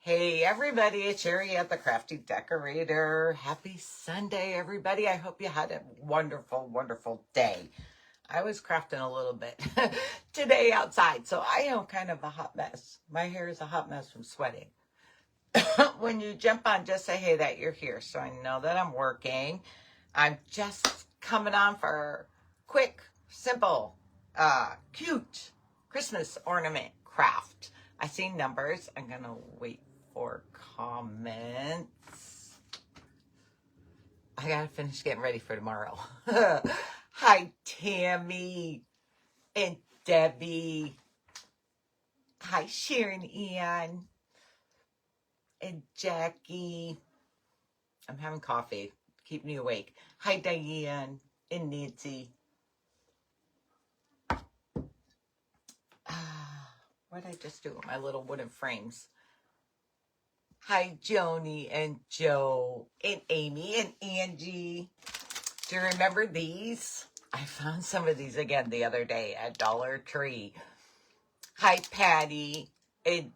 Hey everybody, it's Sherry at the Crafty Decorator. Happy Sunday, everybody. I hope you had a wonderful, wonderful day. I was crafting a little bit today outside, so I am kind of a hot mess. My hair is a hot mess from sweating. When you jump on, just say, hey, that you're here, so I know that I'm working. I'm just coming on for quick, simple, cute Christmas ornament craft. I see numbers. I'm going to wait for comments. I got to finish getting ready for tomorrow. Hi, Tammy and Debbie. Hi, Sharon Ian and Jackie. I'm having coffee. Keep me awake. Hi, Diane and Nancy. What did I just do with my little wooden frames? Hi, Joni and Joe and Amy and Angie. Do you remember these? I found some of these again the other day at Dollar Tree. Hi, Patty and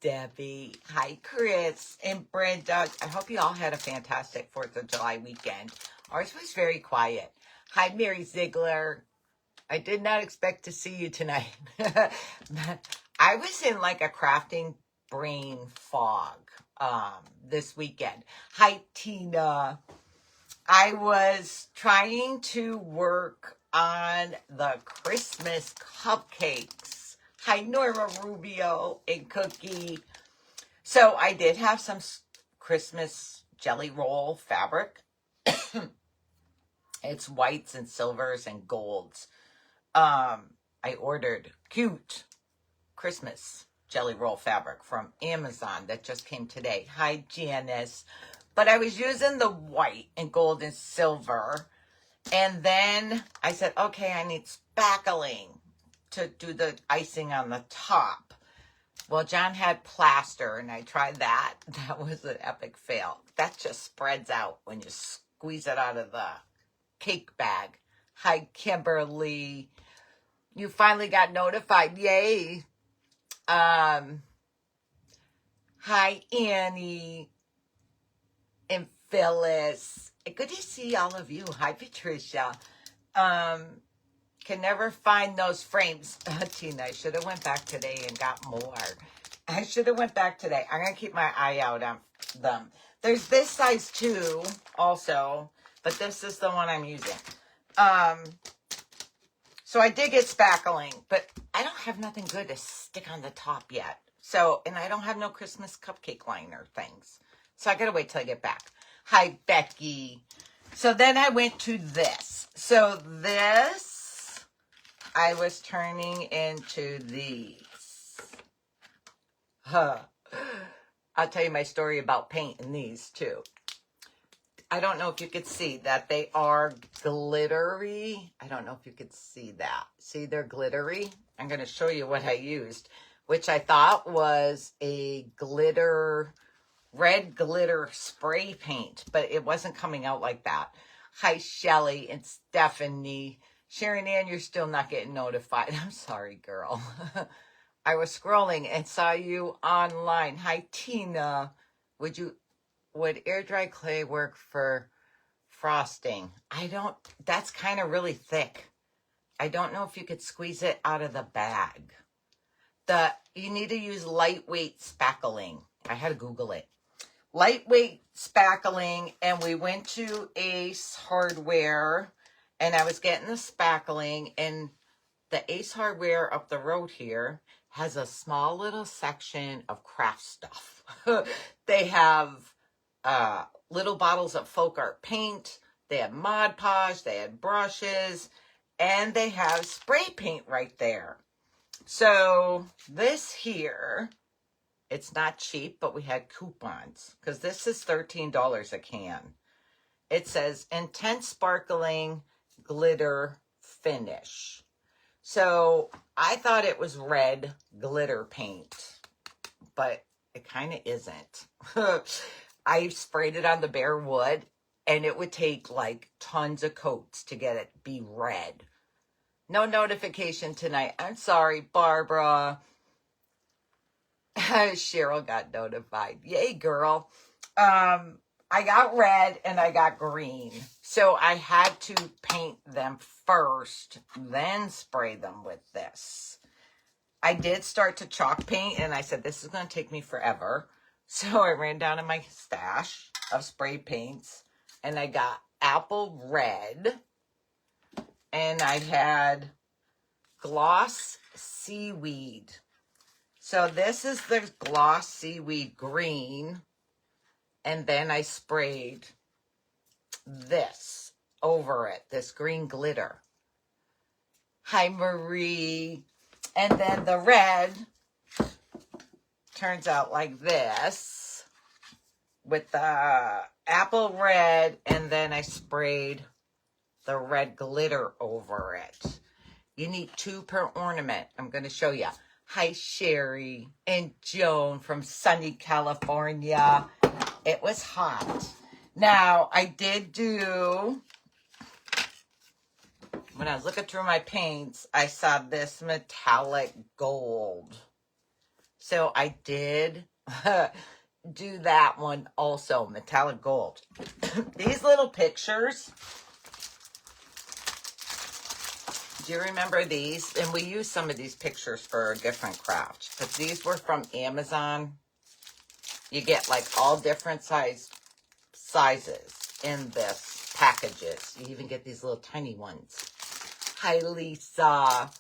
Debbie. Hi, Chris and Brenda. I hope you all had a fantastic 4th of July weekend. Ours was very quiet. Hi, Mary Ziegler. I did not expect to see you tonight. I was in like a crafting brain fog this weekend. Hi, Tina. I was trying to work on the Christmas cupcakes. Hi, Norma Rubio and Cookie. So I did have some Christmas jelly roll fabric. It's whites and silvers and golds. I ordered cute Christmas jelly roll fabric from Amazon that just came today. Hi, Janice. But I was using the white and gold and silver. And then I said, okay, I need spackling to do the icing on the top. Well, John had plaster, and I tried that. That was an epic fail. That just spreads out when you squeeze it out of the cake bag. Hi, Kimberly. You finally got notified. Yay. Hi, Annie and Phyllis. Good to see all of you. Hi, Patricia. Can never find those frames. Tina, I should have went back today and got more. I should have went back today. I'm going to keep my eye out on them. There's this size too also, but this is the one I'm using. So I did get spackling, but I don't have nothing good to stick on the top yet. So, and I don't have no Christmas cupcake liner things. So I got to wait till I get back. Hi, Becky. So then I went to this. So this, I was turning into these. I'll tell you my story about painting these too. I don't know if you could see that they are glittery. I don't know if you could see that. See, they're glittery. I'm going to show you what I used, which I thought was a red glitter spray paint, but it wasn't coming out like that. Hi, Shelly and Stephanie. Sharon Ann, you're still not getting notified. I'm sorry, girl. I was scrolling and saw you online. Hi, Tina. Would air dry clay work for frosting? That's kind of really thick. I don't know if you could squeeze it out of the bag. You need to use lightweight spackling. I had to Google it. Lightweight spackling, and we went to Ace Hardware, and I was getting the spackling, and the Ace Hardware up the road here has a small little section of craft stuff. They have little bottles of folk art paint, they have Mod Podge, they had brushes, and they have spray paint right there. So this here, it's not cheap, but we had coupons because this is $13 a can. It says intense sparkling glitter finish. So I thought it was red glitter paint, but it kind of isn't. I sprayed it on the bare wood, and it would take like tons of coats to get it be red. No notification tonight. I'm sorry, Barbara. Cheryl got notified. Yay, girl. I got red and I got green. So I had to paint them first, then spray them with this. I did start to chalk paint and I said, this is going to take me forever. So I ran down to my stash of spray paints and I got apple red and I had gloss seaweed. So this is the gloss seaweed green. And then I sprayed this over it, this green glitter. Hi, Marie. And then the red turns out like this with the apple red. And then I sprayed the red glitter over it. You need 2 per ornament. I'm going to show you. Hi, Sherry and Joan from sunny California. It was hot. Now, I did do, when I was looking through my paints, I saw this metallic gold. So I did do that one also, metallic gold. These little pictures, do you remember these? And we used some of these pictures for a different craft. But these were from Amazon. You get like all different sizes in this packages. You even get these little tiny ones. Hi, Lisa.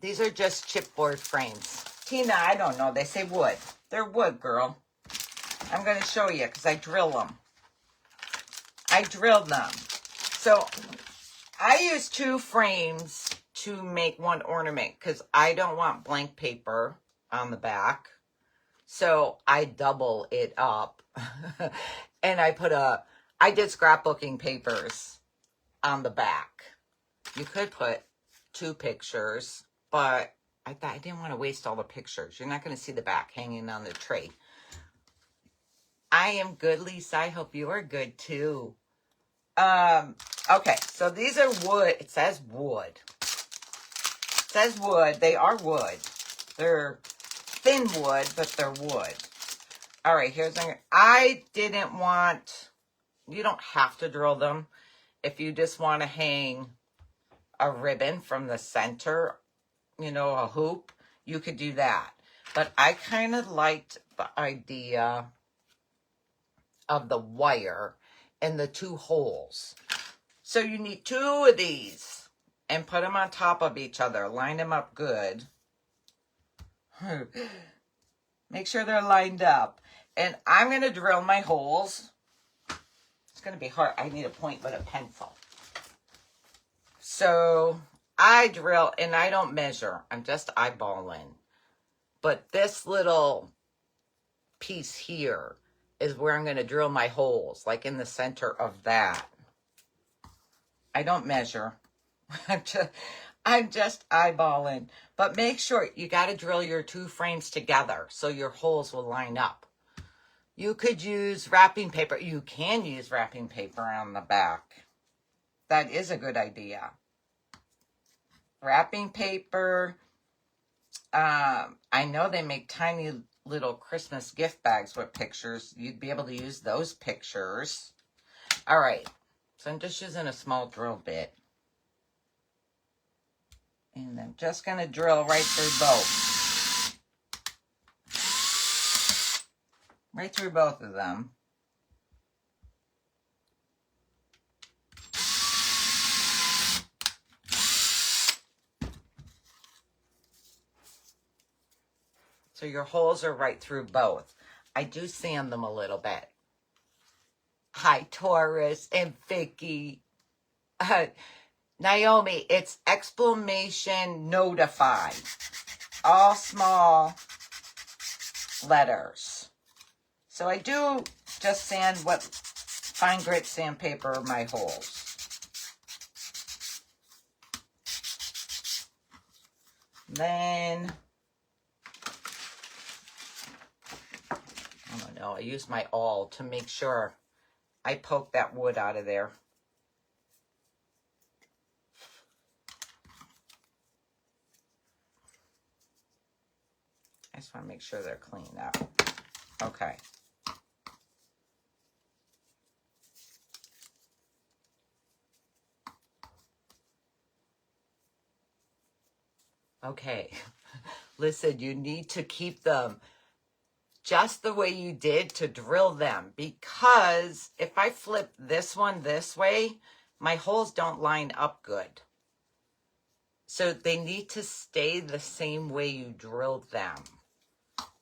These are just chipboard frames. Tina, I don't know. They say wood. They're wood, girl. I'm going to show you because I drill them. I drilled them. So I use 2 frames to make 1 ornament because I don't want blank paper on the back. So I double it up. And I did scrapbooking papers on the back. You could put 2 pictures, but I thought I didn't want to waste all the pictures. You're not going to see the back hanging on the tree. I am good, Lisa. I hope you are good too. Okay, so these are wood. It says wood. It says wood. They are wood. They're thin wood, but they're wood. All right, here's, I didn't want, you don't have to drill them. If you just want to hang a ribbon from the center, you know, a hoop, you could do that. But I kind of liked the idea of the wire and the 2 holes. So you need 2 of these and put them on top of each other. Line them up good. Make sure they're lined up. And I'm going to drill my holes. It's going to be hard. I need a point with a pencil. So I drill and I don't measure. I'm just eyeballing. But this little piece here is where I'm going to drill my holes, like in the center of that. I don't measure. I'm just eyeballing. But make sure you got to drill your 2 frames together so your holes will line up. You could use wrapping paper. You can use wrapping paper on the back. That is a good idea. Wrapping paper. I know they make tiny little Christmas gift bags with pictures. You'd be able to use those pictures. All right. So I'm just using a small drill bit. And I'm just going to drill right through both. Right through both of them. So your holes are right through both. I do sand them a little bit. Hi, Taurus and Vicky. Naomi, it's exclamation notify. All small letters. So I do just sand what fine grit sandpaper my holes. Then, I don't know, I use my awl to make sure I poke that wood out of there. just want to make sure they're clean up. Okay. Okay. Listen, you need to keep them just the way you did to drill them, because if I flip this one this way, my holes don't line up good. So they need to stay the same way you drilled them.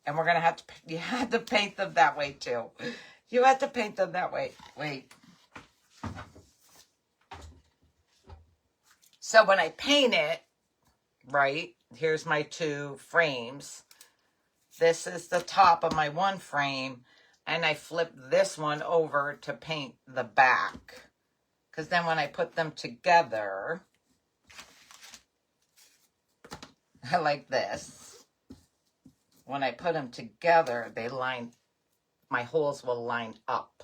And we're going to have to, you had to paint them that way too. You had to paint them that way. Wait. So when I paint it, right, here's my two frames. This is the top of my one frame, and I flip this one over to paint the back. Because then when I put them together, like this, when I put them together, they line, my holes will line up.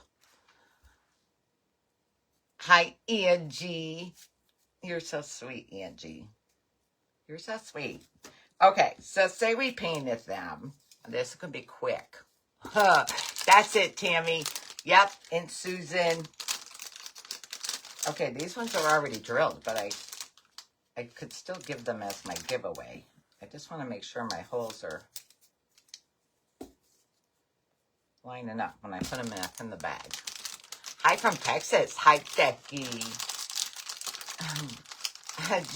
Hi, Angie. You're so sweet, Angie. You're so sweet. Okay, so say we painted them. This could be quick. That's it, Tammy. Yep, and Susan. Okay, these ones are already drilled, but I could still give them as my giveaway. I just want to make sure my holes are lining up when I put them in the bag. Hi from Texas. Hi, Becky.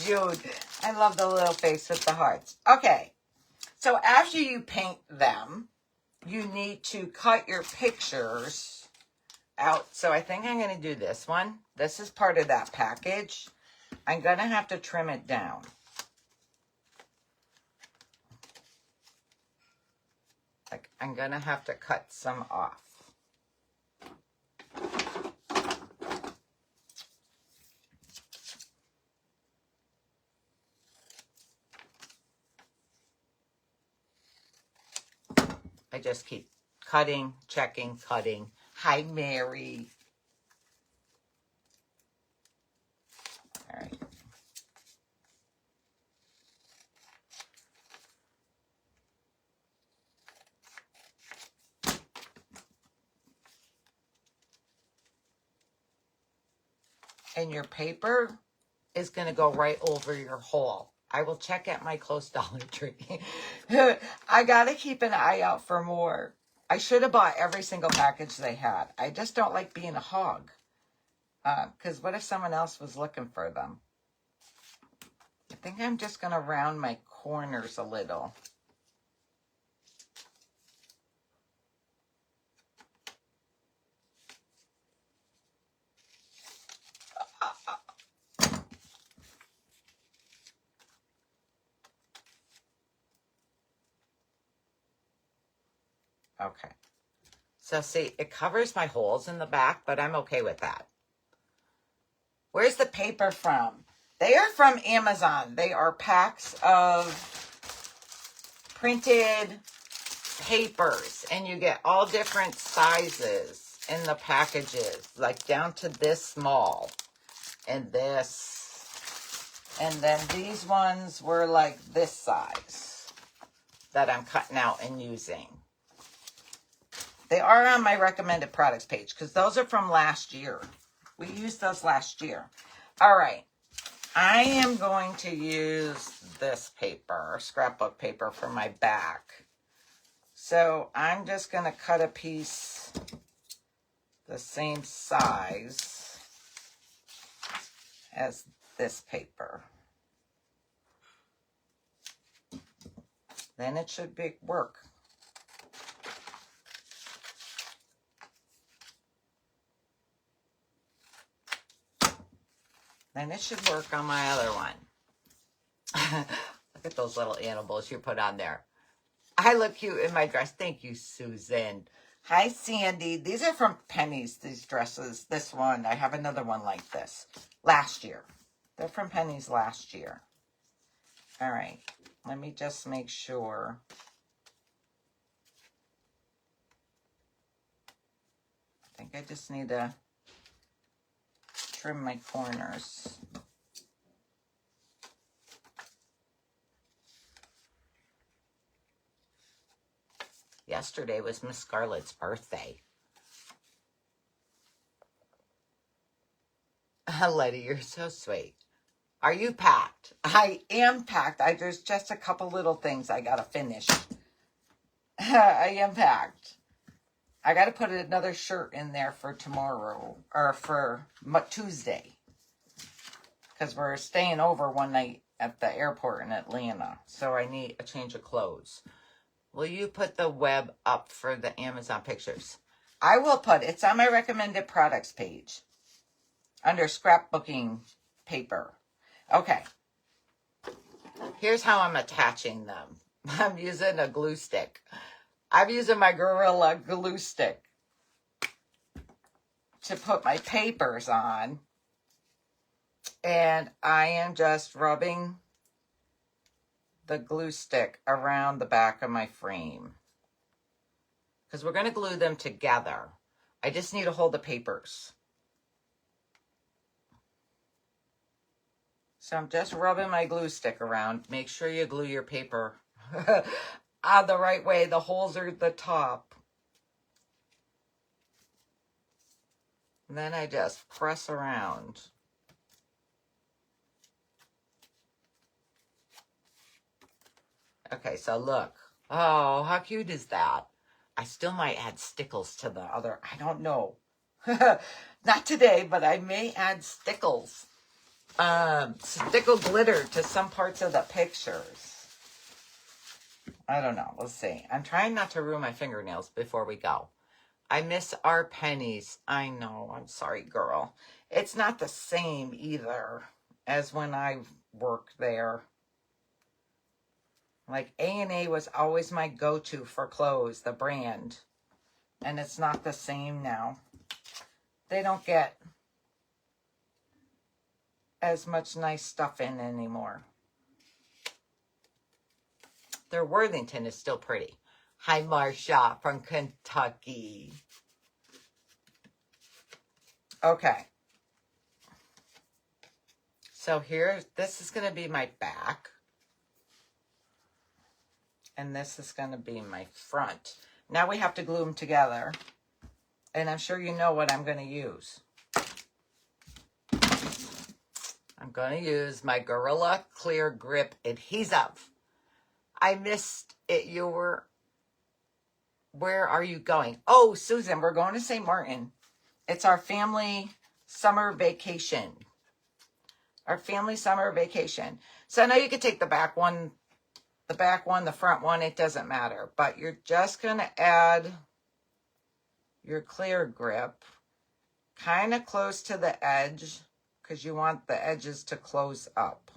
Jude. I love the little face with the hearts. Okay. So after you paint them, you need to cut your pictures out. So I think I'm going to do this one. This is part of that package. I'm going to have to trim it down. Like, I'm going to have to cut some off. I just keep cutting, checking, cutting. Hi, Mary. All right. And your paper is going to go right over your hole. I will check at my close Dollar Tree. I got to keep an eye out for more. I should have bought every single package they had. I just don't like being a hog. Because what if someone else was looking for them? I think I'm just going to round my corners a little. Okay. So see, it covers my holes in the back, but I'm okay with that. Where's the paper from? They are from Amazon. They are packs of printed papers, and you get all different sizes in the packages, like down to this small and this. And then these ones were like this size that I'm cutting out and using. They are on my recommended products page because those are from last year. We used those last year. All right. I am going to use this paper, scrapbook paper, for my back. So I'm just going to cut a piece the same size as this paper. Then it should work. Then it should work on my other one. Look at those little animals you put on there. I look cute in my dress. Thank you, Susan. Hi, Sandy. These are from Penny's, these dresses. This one, I have another one like this. Last year. They're from Penny's last year. All right. Let me just make sure. I think I just need to trim my corners. yesterday was Miss Scarlett's birthday. Letty, you're so sweet. Are you packed? I am packed. There's just a couple little things I got to finish. I am packed. I got to put another shirt in there for tomorrow, or for Tuesday. Because we're staying over one night at the airport in Atlanta. So I need a change of clothes. Will you put the web up for the Amazon pictures? I will put, it's on my recommended products page. Under scrapbooking paper. Okay. Here's how I'm attaching them. I'm using a glue stick. I'm using my Gorilla glue stick to put my papers on. And I am just rubbing the glue stick around the back of my frame. Because we're going to glue them together. I just need to hold the papers. So I'm just rubbing my glue stick around. Make sure you glue your paper the right way. The holes are at the top. And then I just press around. Okay, so look. Oh, how cute is that? I still might add stickles to the other. I don't know. Not today, but I may add stickles. Stickle glitter to some parts of the pictures. I don't know. Let's see. I'm trying not to ruin my fingernails before we go. I miss our pennies. I know. I'm sorry, girl. It's not the same either as when I worked there. Like A&A was always my go-to for clothes, the brand. And it's not the same now. They don't get as much nice stuff in anymore. Their Worthington is still pretty. Hi, Marsha from Kentucky. Okay. So here, this is going to be my back. And this is going to be my front. Now we have to glue them together. And I'm sure you know what I'm going to use. I'm going to use my Gorilla Clear Grip Adhesive. I missed it. Where are you going? Oh, Susan, we're going to St. Martin. It's our family summer vacation. Our family summer vacation. So I know you could take the back one, the front one, it doesn't matter. But you're just going to add your clear grip kind of close to the edge because you want the edges to close up.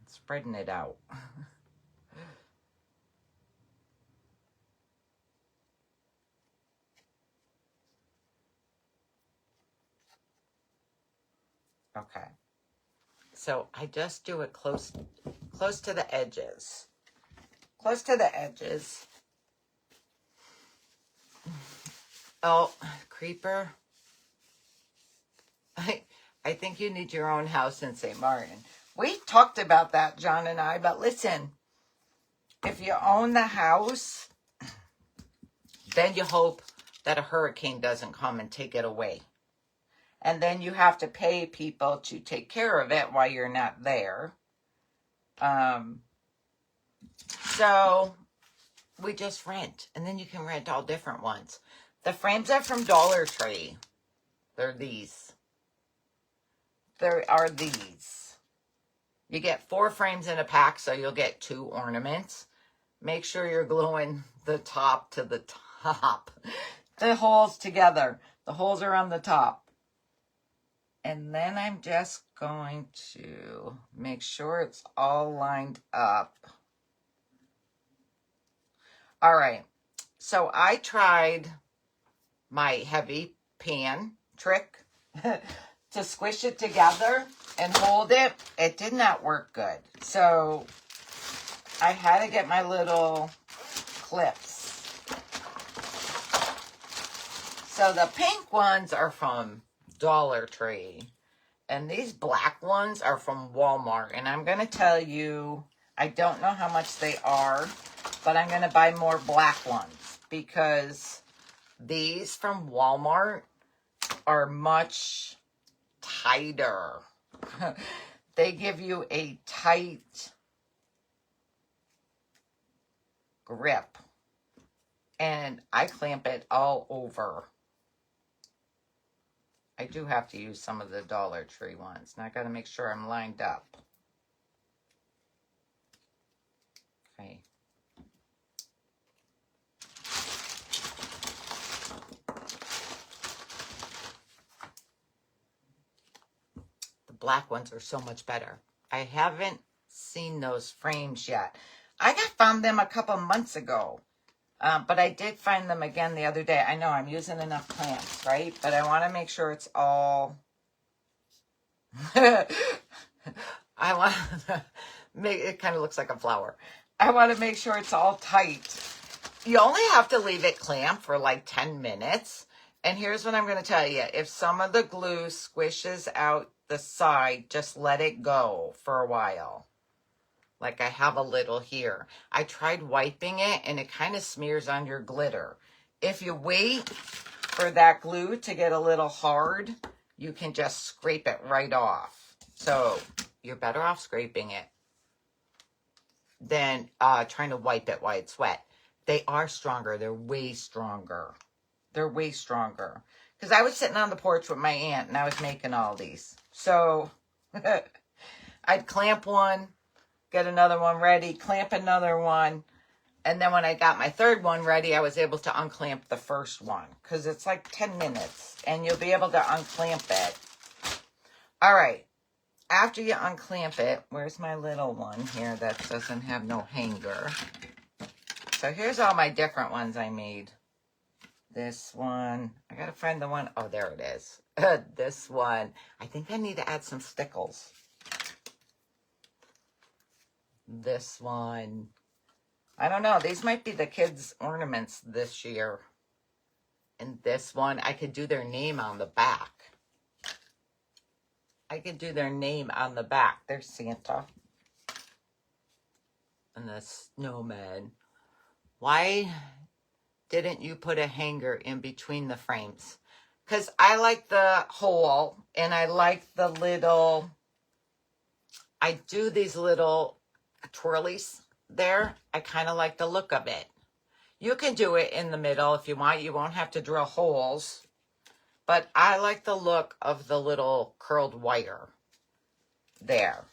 Spreading it out. Okay. So I just do it close to the edges. Close to the edges. Oh, Creeper. I think you need your own house in St. Martin. We talked about that, John and I, but listen, if you own the house, then you hope that a hurricane doesn't come and take it away. And then you have to pay people to take care of it while you're not there. So we just rent, and then you can rent all different ones. The frames are from Dollar Tree. They're these. There are these. You get 4 frames in a pack, so you'll get 2 ornaments. Make sure you're gluing the top to the top. The holes together. The holes are on the top. And then I'm just going to make sure it's all lined up. All right. So I tried my heavy pan trick to squish it together and hold it. It did not work good. So I had to get my little clips. So the pink ones are from Dollar Tree. And these black ones are from Walmart. And I'm going to tell you, I don't know how much they are, but I'm going to buy more black ones because these from Walmart are much tighter. They give you a tight grip. And I clamp it all over. I do have to use some of the Dollar Tree ones. Now I got to make sure I'm lined up. Okay. The black ones are so much better. I haven't seen those frames yet. I found them a couple months ago. But I did find them again the other day. I know I'm using enough clamps, right? But I want to make sure it's all... I want to make it kind of looks like a flower. I want to make sure it's all tight. You only have to leave it clamped for like 10 minutes. And here's what I'm going to tell you. If some of the glue squishes out the side, just let it go for a while. Like I have a little here. I tried wiping it and it kind of smears on your glitter. If you wait for that glue to get a little hard, you can just scrape it right off. So you're better off scraping it than trying to wipe it while it's wet. They are stronger. They're way stronger. They're way stronger. Because I was sitting on the porch with my aunt and I was making all these. So I'd clamp one, get another one ready, clamp another one. And then when I got my third one ready, I was able to unclamp the first one. Because it's like 10 minutes. And you'll be able to unclamp it. All right. After you unclamp it, where's my little one here that doesn't have no hanger? So here's all my different ones I made. This one. I got to find the one. Oh, there it is. This one. I think I need to add some stickles. This one. I don't know. These might be the kids' ornaments this year. And this one, I could do their name on the back. I could do their name on the back. There's Santa. And the snowman. Why didn't you put a hanger in between the frames? Because I like the hole and I like the little, I do these little twirlies there. I kind of like the look of it. You can do it in the middle if you want. You won't have to drill holes. But I like the look of the little curled wire there.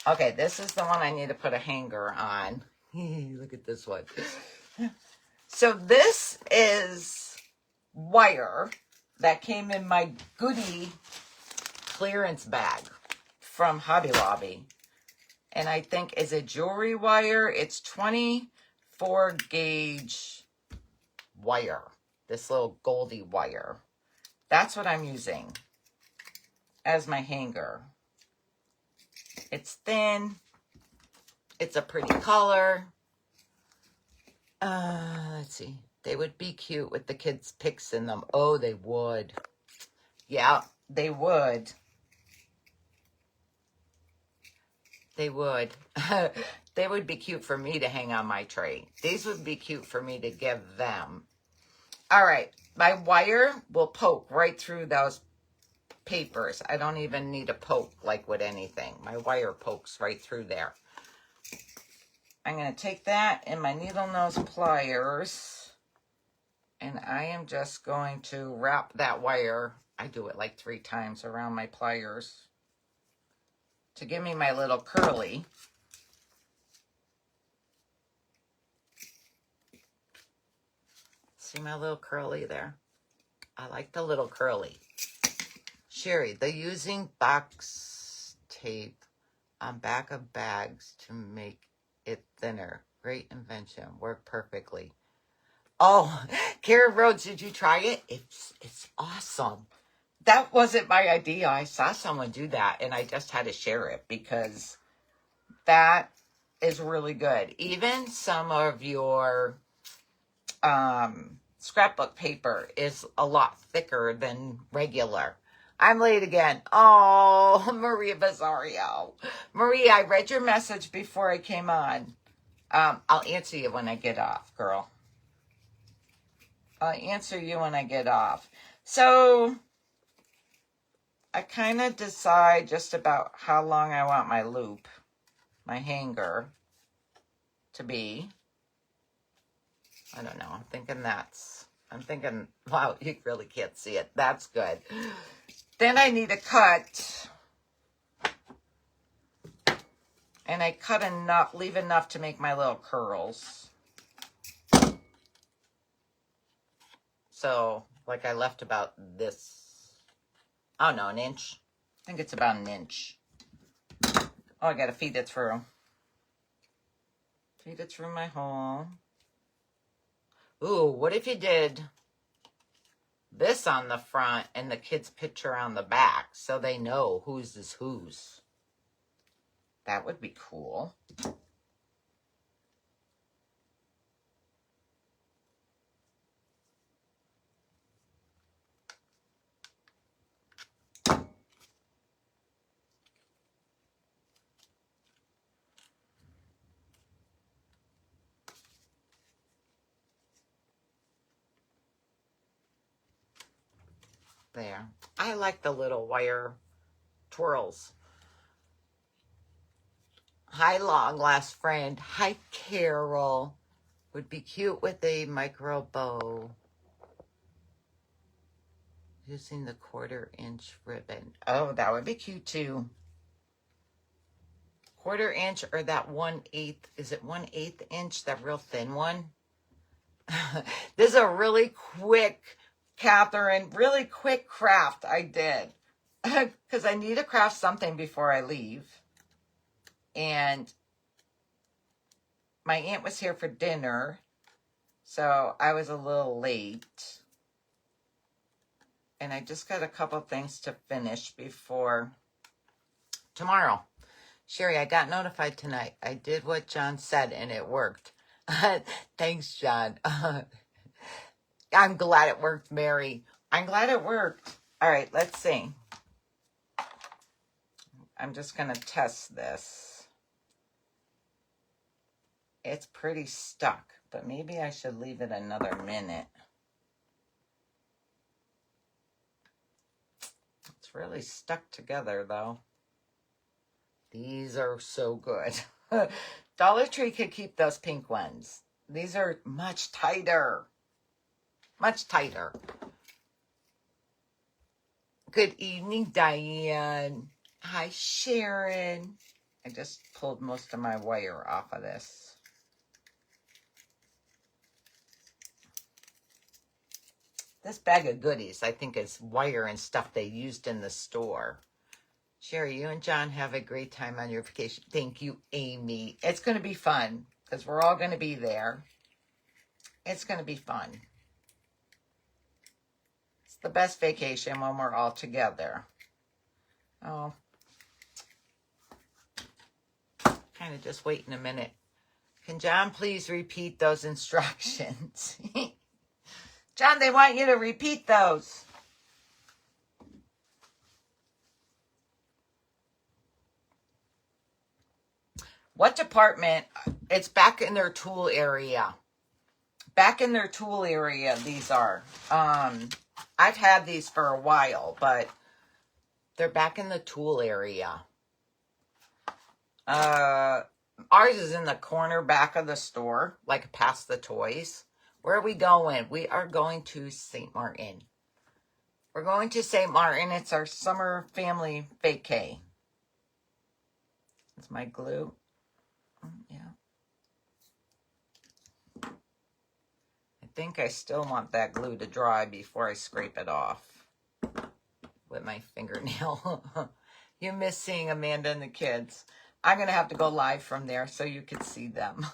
Okay, this is the one I need to put a hanger on. Look at this one. So this is wire that came in my goodie clearance bag from Hobby Lobby. And I think is a jewelry wire. It's 24 gauge wire. This little goldy wire. That's what I'm using as my hanger. It's thin. It's a pretty color. Let's see. They would be cute with the kids' pics in them. Oh, they would. Yeah, they would. They would. They would be cute for me to hang on my tree. These would be cute for me to give them. All right. My wire will poke right through those papers. I don't even need a poke like with anything. My wire pokes right through there. I'm going to take that in my needle nose pliers. And I am just going to wrap that wire. I do it like 3 times around my pliers. To give me my little curly. See my little curly there? I like the little curly. Sherry, the using box tape on back of bags to make it thinner. Great invention. Worked perfectly. Oh, Kara Rhodes, did you try it? It's awesome. That wasn't my idea. I saw someone do that, and I just had to share it because that is really good. Even some of your scrapbook paper is a lot thicker than regular. I'm late again. Oh, Maria Bazario. Maria, I read your message before I came on. I'll answer you when I get off, girl. I'll answer you when I get off. So I kind of decide just about how long I want my loop, my hanger, to be. I don't know. I'm thinking, wow, you really can't see it. That's good. Then I need to cut. And I cut enough, leave enough to make my little curls. So, like I left about this, oh no, an inch. I think it's about an inch. Oh, I gotta feed it through. Feed it through my hole. Ooh, what if you did this on the front and the kid's picture on the back so they know whose is whose? That would be cool. There. I like the little wire twirls. Hi, long lost friend. Hi, Carol. Would be cute with a micro bow. Using the 1/4-inch ribbon. Oh, that would be cute too. 1/4 inch or that 1/8. Is it 1/8 inch? That real thin one? This is a really quick, Catherine, really quick craft I did. Because I need to craft something before I leave. And my aunt was here for dinner, so I was a little late. And I just got a couple things to finish before tomorrow. Sherry, I got notified tonight. I did what John said, and it worked. Thanks, John. I'm glad it worked, Mary. I'm glad it worked. All right, let's see. I'm just going to test this. It's pretty stuck, but maybe I should leave it another minute. It's really stuck together, though. These are so good. Dollar Tree could keep those pink ones. These are much tighter. Much tighter. Good evening, Diane. Hi, Sharon. I just pulled most of my wire off of this. This bag of goodies, I think, is wire and stuff they used in the store. Sherry, you and John have a great time on your vacation. Thank you, Amy. It's going to be fun because we're all going to be there. It's going to be fun. It's the best vacation when we're all together. Oh. Kind of just waiting a minute. Can John please repeat those instructions? John, they want you to repeat those. What department? It's back in their tool area. Back in their tool area, these are. I've had these for a while, but they're back in the tool area. Ours is in the corner back of the store, like past the toys. Where are we going? We are going to St. Martin. We're going to St. Martin. It's our summer family vacay. It's my glue. Yeah. I think I still want that glue to dry before I scrape it off with my fingernail. You miss seeing Amanda and the kids. I'm going to have to go live from there so you could see them.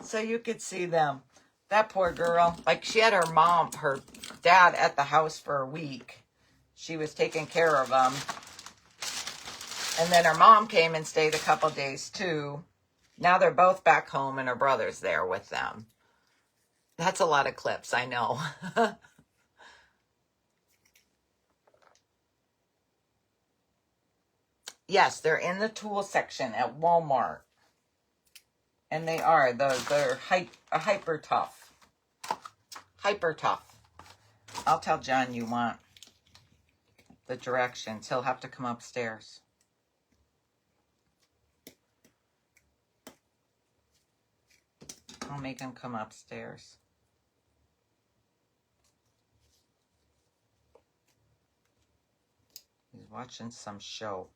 So you could see them. That poor girl. Like, she had her dad at the house for a week. She was taking care of them. And then her mom came and stayed a couple days too. Now they're both back home and her brother's there with them. That's a lot of clips, I know. Yes, they're in the tool section at Walmart. And they are. They're hyper tough. Hyper tough. I'll tell John you want the directions. He'll have to come upstairs. I'll make him come upstairs. He's watching some show.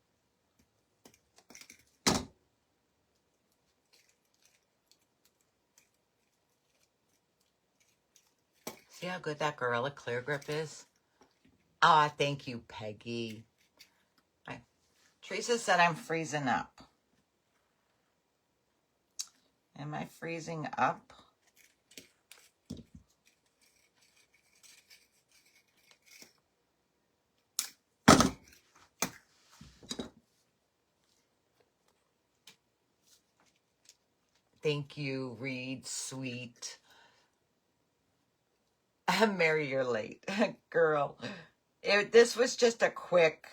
See how good that Gorilla Clear Grip is? Ah, thank you, Peggy. Teresa said I'm freezing up. Am I freezing up? Thank you, Reed, sweet. Mary, you're late. Girl, this was just a quick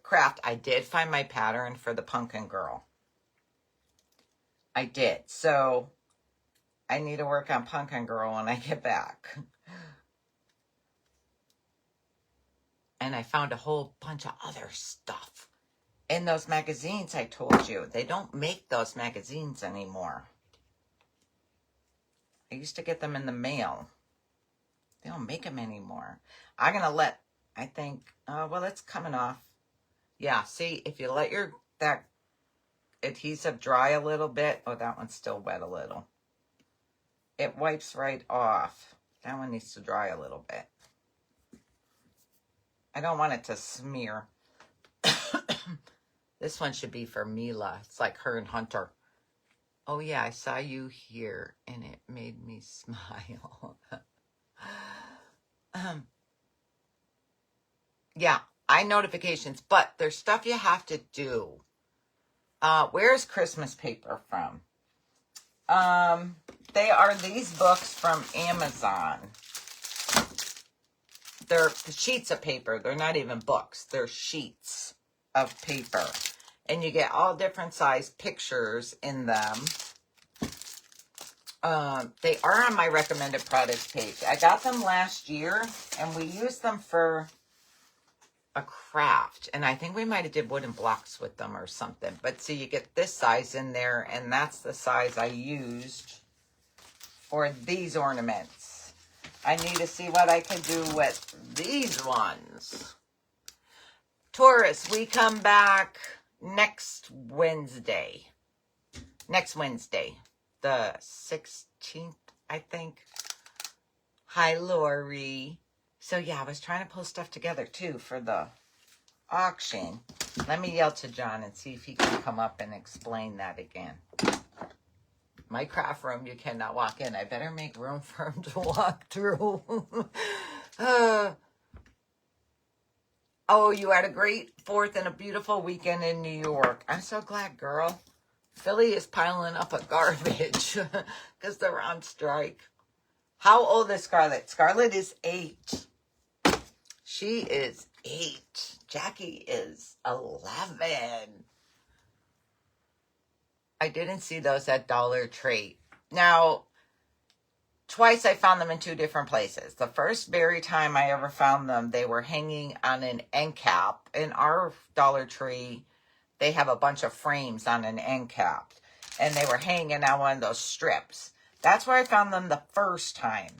craft. I did find my pattern for the pumpkin girl. I did. So I need to work on pumpkin girl when I get back. And I found a whole bunch of other stuff in those magazines I told you. They don't make those magazines anymore. I used to get them in the mail. They don't make them anymore. I'm going to let, I think, well, it's coming off. Yeah, see, if you let that adhesive dry a little bit. Oh, that one's still wet a little. It wipes right off. That one needs to dry a little bit. I don't want it to smear. This one should be for Mila. It's like her and Hunter. Oh, yeah, I saw you here, and it made me smile. Yeah, notifications, but there's stuff you have to do. Where's Christmas paper from? They are these books from Amazon. They're sheets of paper. They're not even books. They're sheets of paper. And you get all different size pictures in them. They are on my recommended products page. I got them last year, and we used them for a craft. And I think we might have did wooden blocks with them or something. But see, you get this size in there, and that's the size I used for these ornaments. I need to see what I can do with these ones. Taurus, we come back next Wednesday. Next Wednesday. The 16th, I think. Hi, Lori. So, yeah, I was trying to pull stuff together, too, for the auction. Let me yell to John and see if he can come up and explain that again. My craft room, you cannot walk in. I better make room for him to walk through. Oh, you had a great 4th and a beautiful weekend in New York. I'm so glad, girl. Philly is piling up a garbage because they're on strike. How old is Scarlett? Scarlett is 8. She is 8. Jackie is 11. I didn't see those at Dollar Tree. Now, twice I found them in 2 different places. The first very time I ever found them, they were hanging on an end cap. In our Dollar Tree, they have a bunch of frames on an end cap. And they were hanging on one of those strips. That's where I found them the first time.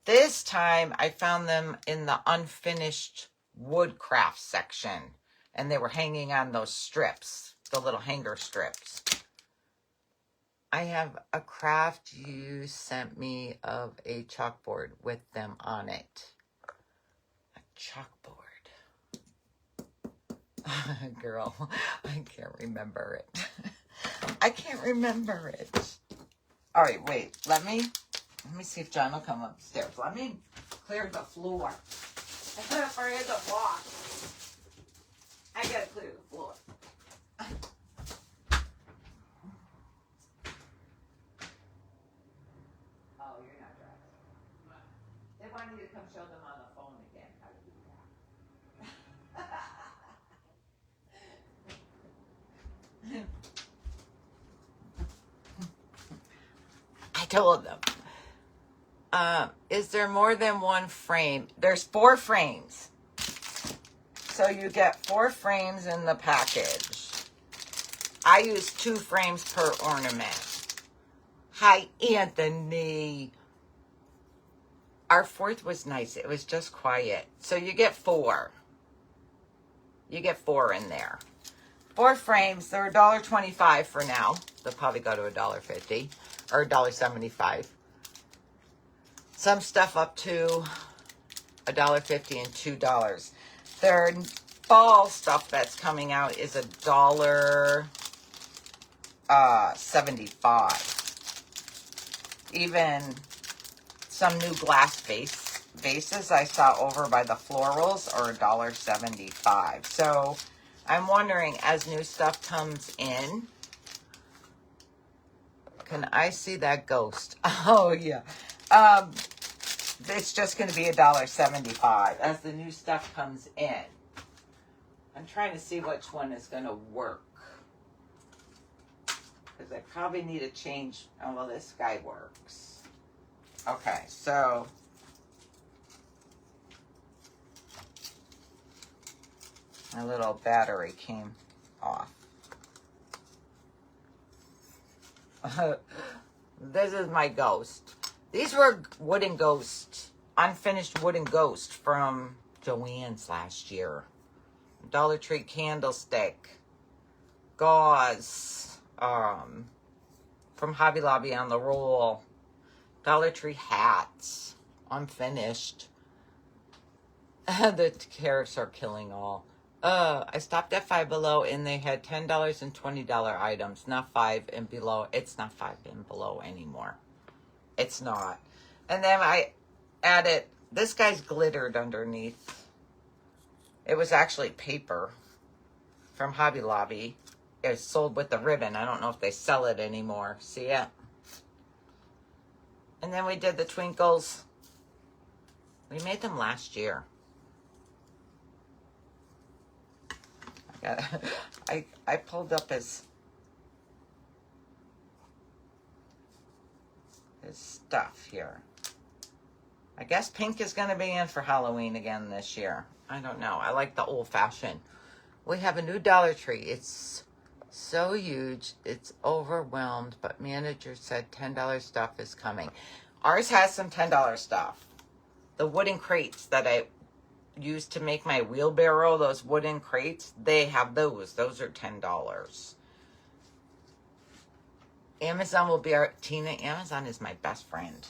This time, I found them in the unfinished woodcraft section. And they were hanging on those strips, the little hanger strips. I have a craft you sent me of a chalkboard with them on it. A chalkboard. Girl, I can't remember it. I can't remember it. All right, wait. Let me see if John will come upstairs. Let me clear the floor. I'm afraid to walk. I gotta clear the floor. show them on the phone again how to do that. I told them. Is there more than one frame? There's 4 frames. So you get 4 frames in the package. I use 2 frames per ornament. Hi, Anthony. Our 4th was nice. It was just quiet. So you get 4. You get 4 in there. 4 frames. They're $1.25 for now. They'll probably go to $1.50 or $1.75. Some stuff up to $1.50 and $2. Their fall stuff that's coming out is $1.75. Even some new glass vases I saw over by the Florals are $1.75. So I'm wondering, as new stuff comes in, can I see that ghost? Oh yeah. It's just going to be $1.75 as the new stuff comes in. I'm trying to see which one is going to work, because I probably need to change. Oh, well, this guy works. Okay, so my little battery came off. This is my ghost. These were wooden ghosts, unfinished wooden ghosts from Joann's last year. Dollar Tree candlestick, gauze, from Hobby Lobby on the roll, Dollar Tree hats, unfinished. The carrots are killing all. I stopped at Five Below and they had $10 and $20 items, not 5 and below. It's not 5 and below anymore. It's not. And then I added, this guy's glittered underneath. It was actually paper from Hobby Lobby. It was sold with the ribbon. I don't know if they sell it anymore. See it? And then we did the twinkles. We made them last year. I pulled up his stuff here. I guess pink is going to be in for Halloween again this year. I don't know. I like the old fashioned. We have a new Dollar Tree. It's so huge. It's overwhelmed, but manager said $10 stuff is coming. Ours has some $10 stuff. The wooden crates that I used to make my wheelbarrow, those wooden crates, they have those. Those are $10. Amazon will be our Tina. Amazon is my best friend.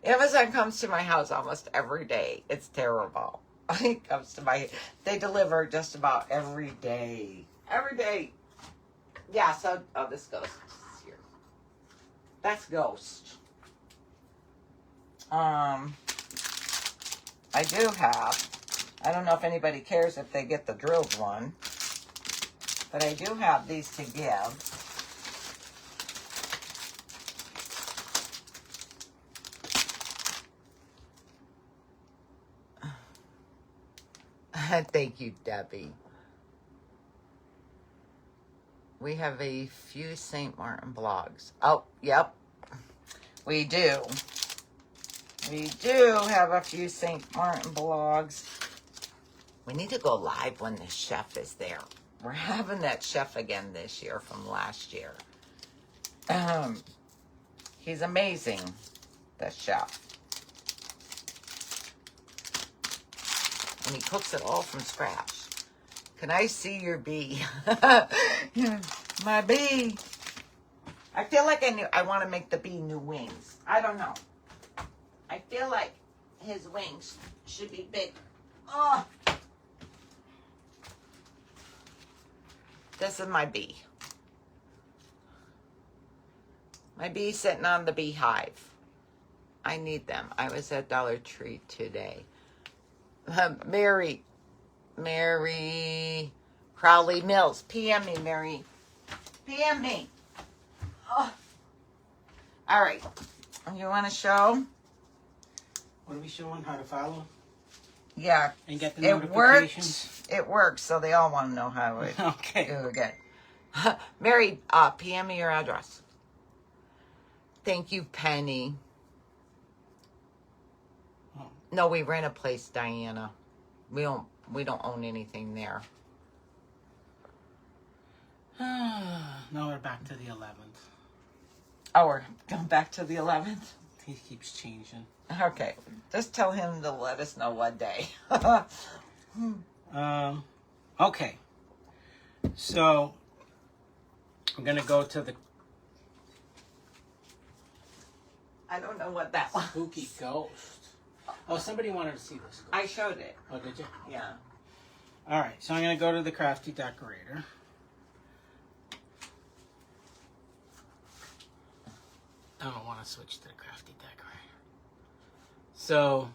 Amazon comes to my house almost every day. It's terrible. It comes to they deliver just about every day. Every day. Yeah, so, oh, this ghost is here. That's Ghost. I do have, I don't know if anybody cares if they get the drilled one, but I do have these to give. Thank you, Debbie. We have a few St. Martin blogs. Oh, yep. We do. We do have a few St. Martin blogs. We need to go live when the chef is there. We're having that chef again this year from last year. He's amazing, the chef. And he cooks it all from scratch. Can I see your bee? My bee. I feel like I want to make the bee new wings. I don't know. I feel like his wings should be big. Oh. This is my bee. My bee sitting on the beehive. I need them. I was at Dollar Tree today. Mary Crowley Mills. PM me, Mary. PM me. Oh. All right. You want to show? What are we showing? How to follow? Yeah. And get the It notifications? worked. It works, so they all want to know how it Okay. do again. Mary, PM me your address. Thank you, Penny. Oh. No, we rent a place, Diana. We don't own anything there. Now we're back to the 11th. Oh, we're going back to the 11th? He keeps changing. Okay. Just tell him to let us know what day. Okay. So, I'm going to go to the I don't know what that was. spooky ghost. Oh, somebody wanted to see this. I showed it. Oh, did you? Yeah. All right, so I'm going to go to the crafty decorator. I don't want to switch to the crafty decorator. So,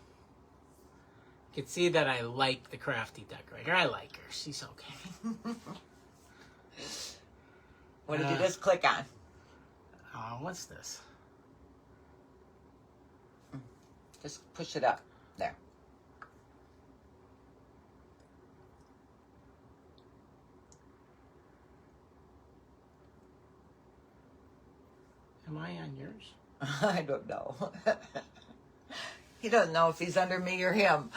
you can see that I like the crafty decorator. I like her. She's okay. What did you just click on? Oh, what's this? Just push it up. There. Am I on yours? I don't know. He doesn't know if he's under me or him.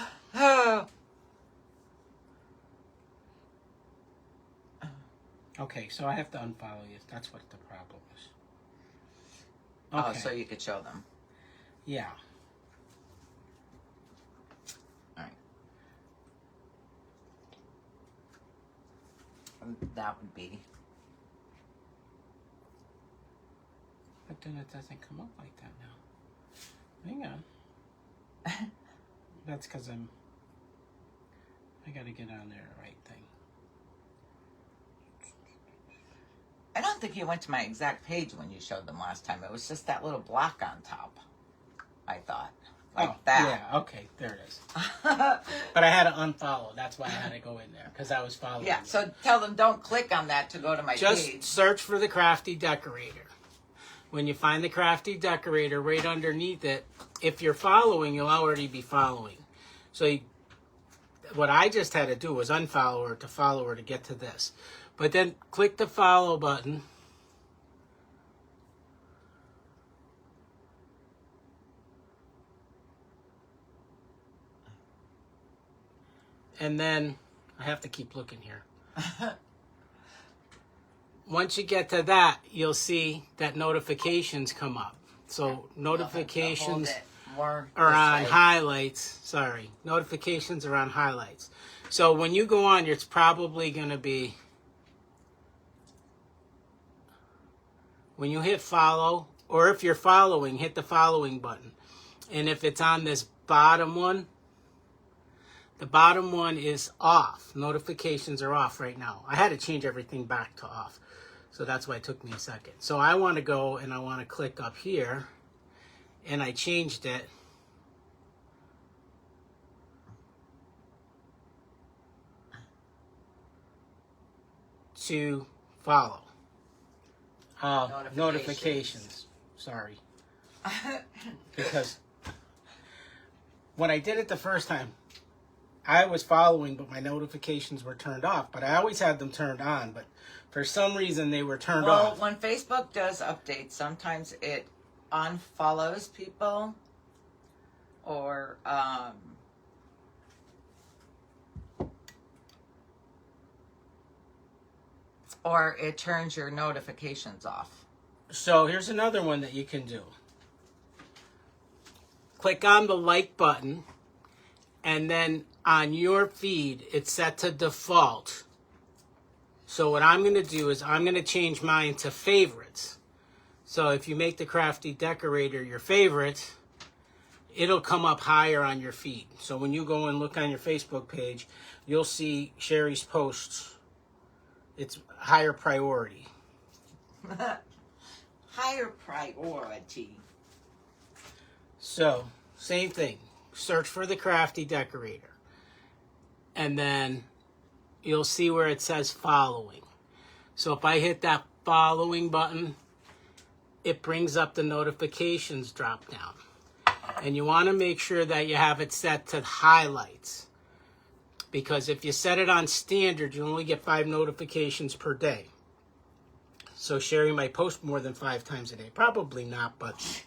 Okay, so I have to unfollow you. That's what the problem is. Oh, Okay. so you could show them. Yeah. All right. That would be. But then it doesn't come up like that now. Hang on. That's because I got to get on there the right thing. I don't think you went to my exact page when you showed them last time. It was just that little block on top. I thought. Like that. Yeah, okay, there it is. But I had to unfollow. That's why I had to go in there, because I was following. Yeah, you. so tell them don't click on that to go to my Just page. search for the crafty decorator. When you find the crafty decorator, right underneath it, if you're following, you'll already be following. So what I just had to do was unfollow her to follow her to get to this. But then click the follow button. And then I have to keep looking here. Once you get to that, you'll see that notifications come up. So notifications are on highlights. Sorry. Notifications are on highlights. So when you go on, it's probably going to be, when you hit follow, or if you're following, hit the following button. And if it's on this bottom one, the bottom one is off. Notifications are off right now. I had to change everything back to off. So that's why it took me a second. So I want to go and I want to click up here. And I changed it. To follow. Notifications. Sorry. Because when I did it the first time, I was following, but my notifications were turned off. But I always had them turned on. But for some reason, they were turned off. Well, when Facebook does updates, sometimes it unfollows people or it turns your notifications off. So here's another one that you can do. Click on the like button, and then on your feed, it's set to default. So what I'm going to do is I'm going to change mine to favorites. So if you make the crafty decorator your favorite, it'll come up higher on your feed. So when you go and look on your Facebook page, you'll see Sherry's posts. It's higher priority. Higher priority. So, same thing. Search for the crafty decorator. And then you'll see where it says following. So if I hit that following button, it brings up the notifications drop down. And you want to make sure that you have it set to highlights. Because if you set it on standard, you only get 5 notifications per day. So Sherry might post more than 5 times a day. Probably not, but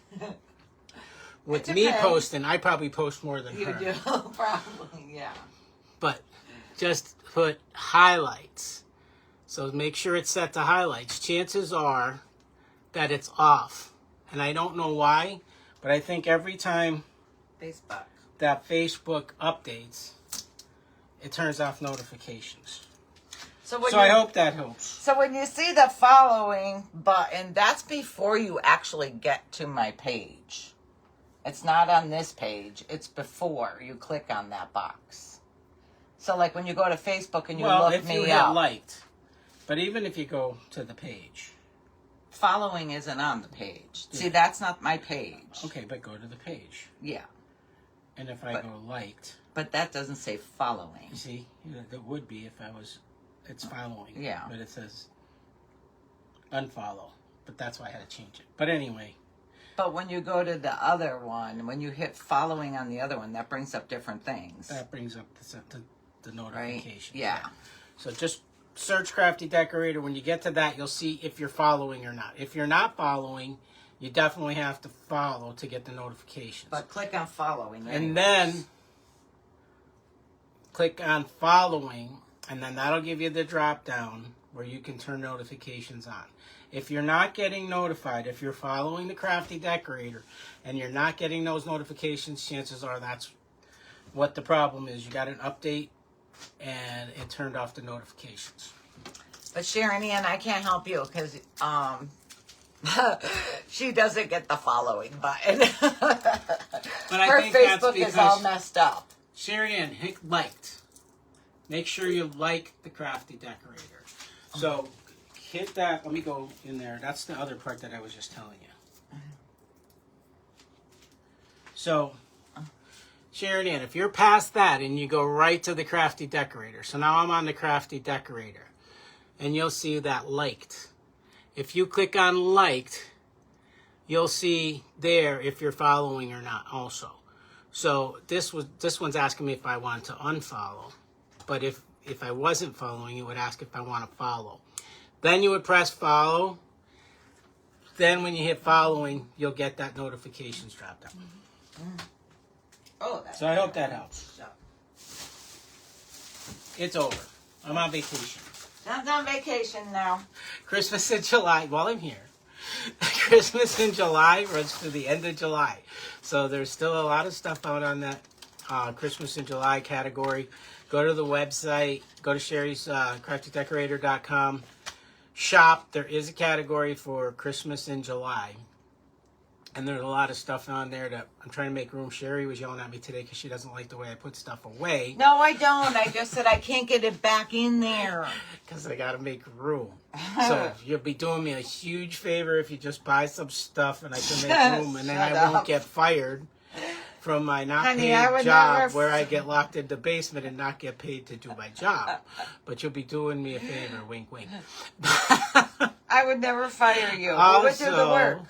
with me posting, I probably post more than her. You do, probably, yeah. But just put highlights. So make sure it's set to highlights. Chances are that it's off. And I don't know why, but I think every time that Facebook updates, it turns off notifications. So I hope that helps. So when you see the following button, that's before you actually get to my page. It's not on this page. It's before you click on that box. So like when you go to Facebook and you look me up. If you hit liked. But even if you go to the page. Following isn't on the page. Yeah. See, that's not my page. Okay, but go to the page. Yeah. And if I go liked. But that doesn't say following. You see, that would be if I was... It's following. Yeah. But it says unfollow. But that's why I had to change it. But anyway. But when you go to the other one, when you hit following on the other one, that brings up different things. That brings up the notification. Right? Yeah. So just search Crafty Decorator. When you get to that, you'll see if you're following or not. If you're not following, you definitely have to follow to get the notifications. But click on following. And then click on following. And then that'll give you the drop down where you can turn notifications on. If you're not getting notified, if you're following the Crafty Decorator and you're not getting those notifications, chances are that's what the problem is. You got an update and it turned off the notifications. But Sharon Ann, I can't help you because she doesn't get the following button. But I her think Facebook that's is all messed up. Sharon Ann, hit liked. Make sure you like the Crafty Decorator. So hit that. Let me go in there. That's the other part that I was just telling you. So, Sharon Ann, if you're past that and you go right to the Crafty Decorator. So now I'm on the Crafty Decorator. And you'll see that liked. If you click on liked, you'll see there if you're following or not also. So this one's asking me if I want to unfollow. But if I wasn't following, it would ask if I want to follow. Then you would press follow. Then when you hit following, you'll get that notifications drop down. Oh, so I hope that helps. It's over. I'm on vacation. I'm on vacation now. Christmas in July. While I'm here. Christmas in July runs through the end of July. So there's still a lot of stuff out on that Christmas in July category. Go to the website. Go to Sherry's craftydecorator.com. Shop. There is a category for Christmas in July. And there's a lot of stuff on there that I'm trying to make room. Sherry was yelling at me today because she doesn't like the way I put stuff away. No, I don't. I just said I can't get it back in there. Because I got to make room. So you'll be doing me a huge favor if you just buy some stuff and I can make room. And then I won't get fired from my not paid job where I get locked in the basement and not get paid to do my job. But you'll be doing me a favor. Wink, wink. I would never fire you. Who would do the work?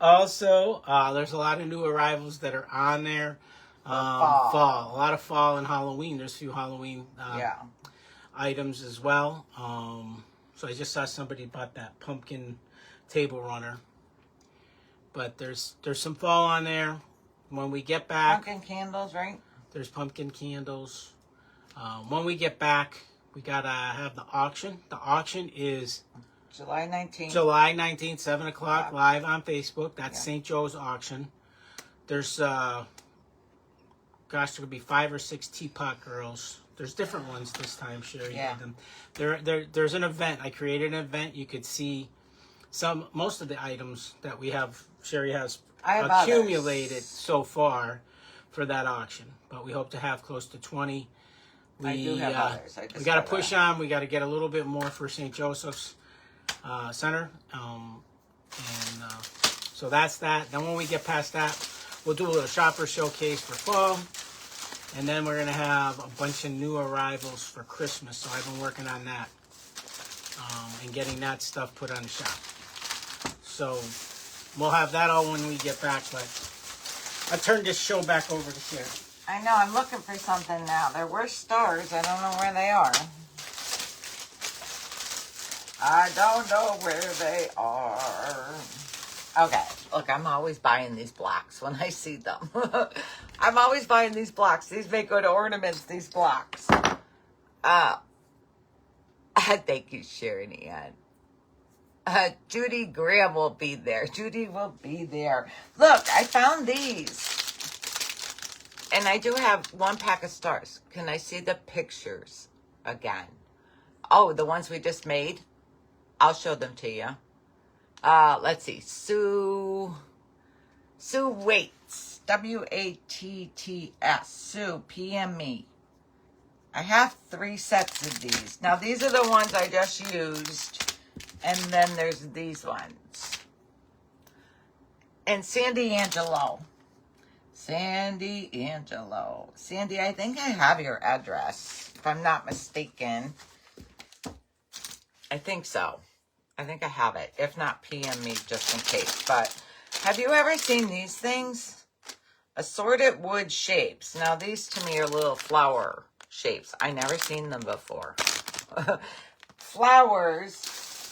Also, there's a lot of new arrivals that are on there. Fall. A lot of fall and Halloween. There's a few Halloween items as well. So I just saw somebody bought that pumpkin table runner. But there's some fall on there. When we get back... Pumpkin candles, right? There's pumpkin candles. When we get back, we got to have the auction. The auction is... July 19th. July 19th, 7 o'clock, live on Facebook. That's St. Joe's auction. There's, there could be 5 or 6 teapot girls. There's different ones this time, Sherry. Yeah. There's an event. I created an event. You could see most of the items that we have, Sherry has accumulated so far for that auction. But we hope to have close to 20. I do have others. We got to push on. We got to get a little bit more for St. Joseph's Center. So that's that. Then when we get past that, we'll do a little shopper showcase for fall. And then we're going to have a bunch of new arrivals for Christmas. So I've been working on that and getting that stuff put on the shop. So we'll have that all when we get back. But I turned this show back over to Sharon. I know, I'm looking for something now. There were stars. I don't know where they are. I don't know where they are. Okay, look, I'm always buying these blocks when I see them. I'm always buying these blocks. These make good ornaments, these blocks. Thank you, Sharon Ann. Judy Graham will be there. Judy will be there. Look, I found these. And I do have one pack of stars. Can I see the pictures again? Oh, the ones we just made? I'll show them to you. Let's see. Sue Waits. Watts. Sue, PM me. I have 3 sets of these. Now, these are the ones I just used. And then there's these ones. And Sandy Angelo. Sandy Angelo. Sandy, I think I have your address, if I'm not mistaken. I think so. I think I have it. If not, PM me just in case. But have you ever seen these things? Assorted wood shapes. Now, these to me are little flower shapes. I never seen them before. Flowers.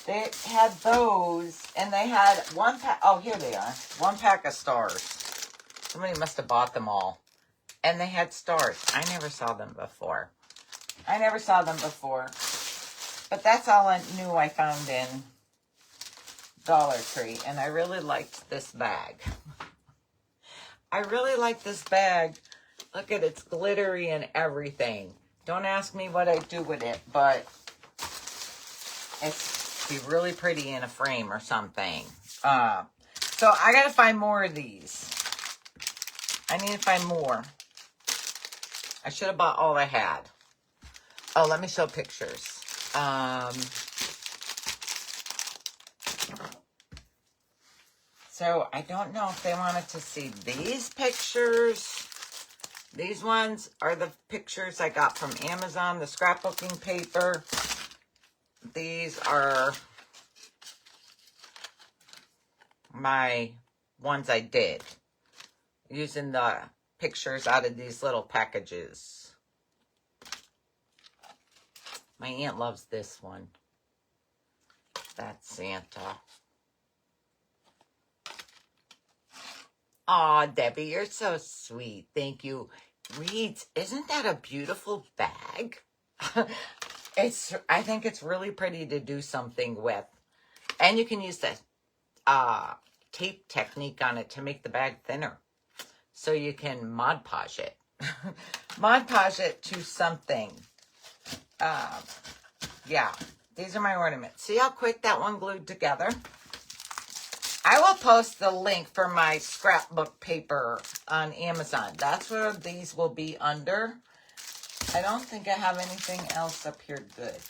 They had those, and they had one pack. Oh, here they are. 1 pack of stars. Somebody must have bought them all. And they had stars. I never saw them before. But that's all new I found in Dollar Tree. And I really liked this bag. I really like this bag. Look at it. It's glittery and everything. Don't ask me what I do with it, but it's be really pretty in a frame or something. So I gotta find more of these. I need to find more. I should have bought all I had. Oh, let me show pictures. So I don't know if they wanted to see these pictures. These ones are the pictures I got from Amazon, the scrapbooking paper. These are my ones I did using the pictures out of these little packages. My aunt loves this one. That's Santa. Aw, Debbie, you're so sweet. Thank you. Reeds, isn't that a beautiful bag? I think it's really pretty to do something with. And you can use the tape technique on it to make the bag thinner. So you can Mod Podge it. Mod Podge it to something. Yeah, these are my ornaments. See how quick that one glued together? I will post the link for my scrapbook paper on Amazon. That's where these will be under. I don't think I have anything else up here good.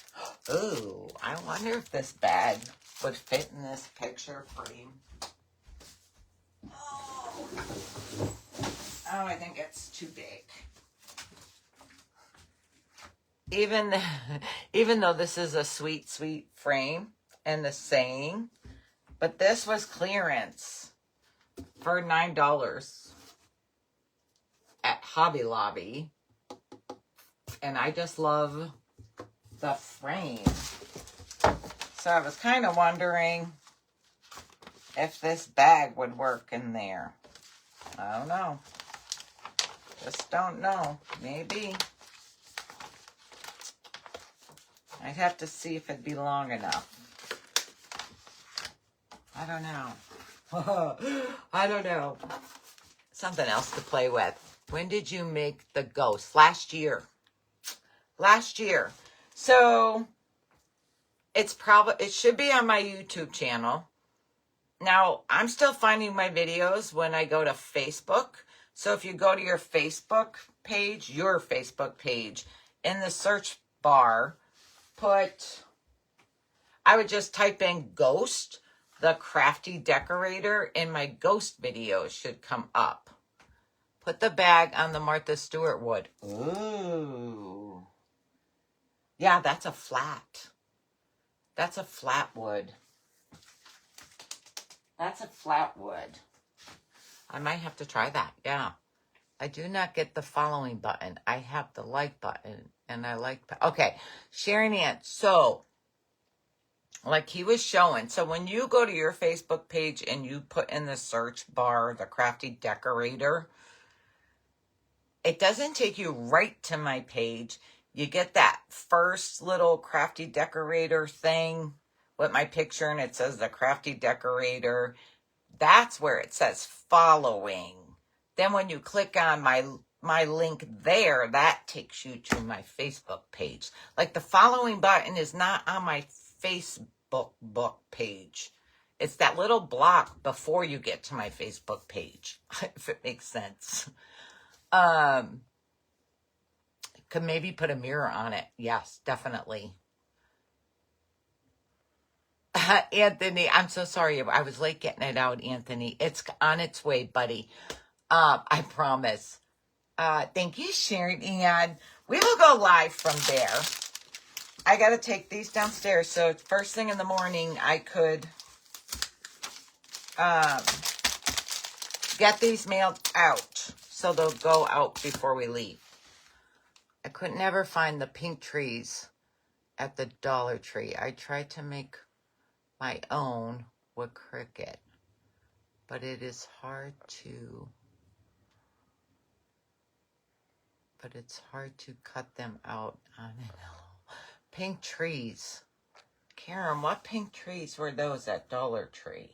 Ooh, I wonder if this bag would fit in this picture frame. Oh, I think it's too big. Even though this is a sweet, sweet frame and the saying, but this was clearance for $9 at Hobby Lobby. And I just love the frame. So I was kind of wondering if this bag would work in there. I don't know. Just don't know. Maybe. I'd have to see if it'd be long enough. I don't know. I don't know. Something else to play with. When did you make the ghost? Last year. Last year. So it should be on my YouTube channel. Now, I'm still finding my videos when I go to Facebook. So if you go to your Facebook page, in the search bar, I would just type in Ghost, the crafty decorator, and my ghost videos should come up. Put the bag on the Martha Stewart wood. Ooh. Yeah, that's a flat. That's a flat wood. That's a flat wood. I might have to try that. Yeah. I do not get the following button. I have the like button, and I like. Okay, Sharon Ann. So, like he was showing, so when you go to your Facebook page and you put in the search bar the crafty decorator, it doesn't take you right to my page. You get that first little crafty decorator thing with my picture, and it says the crafty decorator. That's where it says following. Then when you click on my link there, that takes you to my Facebook page. Like the following button is not on my Facebook book page. It's that little block before you get to my Facebook page, if it makes sense. Could maybe put a mirror on it. Yes, definitely. Anthony, I'm so sorry. I was late getting it out, Anthony. It's on its way, buddy. I promise. Thank you, Sharon. And we will go live from there. I got to take these downstairs. So first thing in the morning, I could get these mailed out. So they'll go out before we leave. I could never find the pink trees at the Dollar Tree. I tried to make my own with Cricut, but it is hard to, it's hard to cut them out on it. Pink trees. Karen, what pink trees were those at Dollar Tree?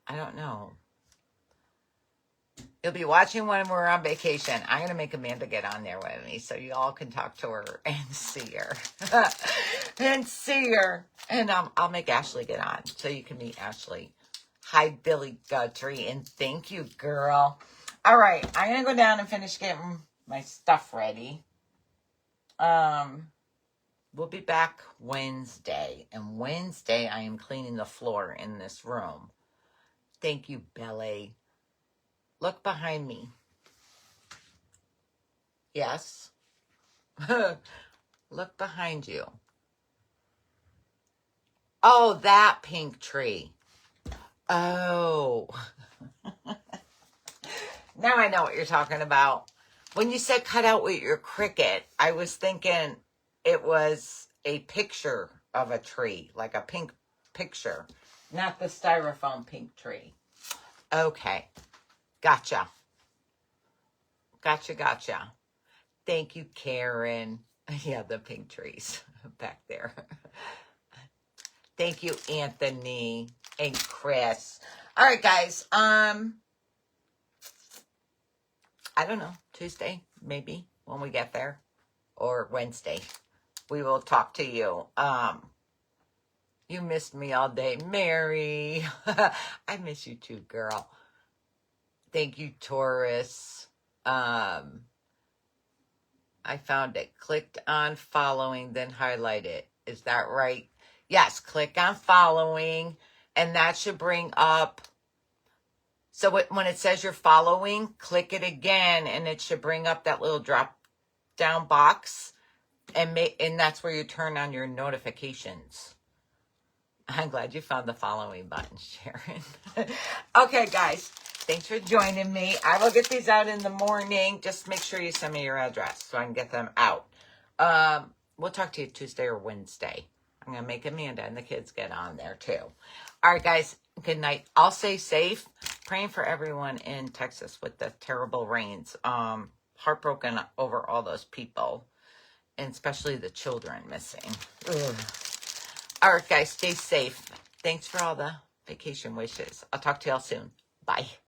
I don't know. You'll be watching when we're on vacation. I'm going to make Amanda get on there with me so you all can talk to her and see her. And I'll make Ashley get on so you can meet Ashley. Hi, Billy Guthrie, and thank you, girl. All right, I'm going to go down and finish getting my stuff ready. We'll be back Wednesday. And Wednesday, I am cleaning the floor in this room. Thank you, Belly. Look behind me. Yes. Look behind you. Oh, that pink tree. Oh. Now I know what you're talking about. When you said cut out with your Cricut, I was thinking it was a picture of a tree, like a pink picture, not the styrofoam pink tree. Okay. Gotcha. Thank you, Karen. Yeah, the pink trees back there. Thank you, Anthony and Chris. All right, guys. I don't know. Tuesday, maybe, when we get there. Or Wednesday. We will talk to you. You missed me all day. Mary. I miss you too, girl. Thank you, Taurus. I found it. Clicked on following, then highlight it. Is that right? Yes, click on following, and that should bring up. So when it says you're following, click it again, and it should bring up that little drop down box, and that's where you turn on your notifications. I'm glad you found the following button, Sharon. Okay, guys. Thanks for joining me. I will get these out in the morning. Just make sure you send me your address so I can get them out. We'll talk to you Tuesday or Wednesday. I'm going to make Amanda and the kids get on there too. All right, guys. Good night. I'll stay safe. Praying for everyone in Texas with the terrible rains. Heartbroken over all those people, and especially the children missing. Ugh. All right, guys. Stay safe. Thanks for all the vacation wishes. I'll talk to y'all soon. Bye.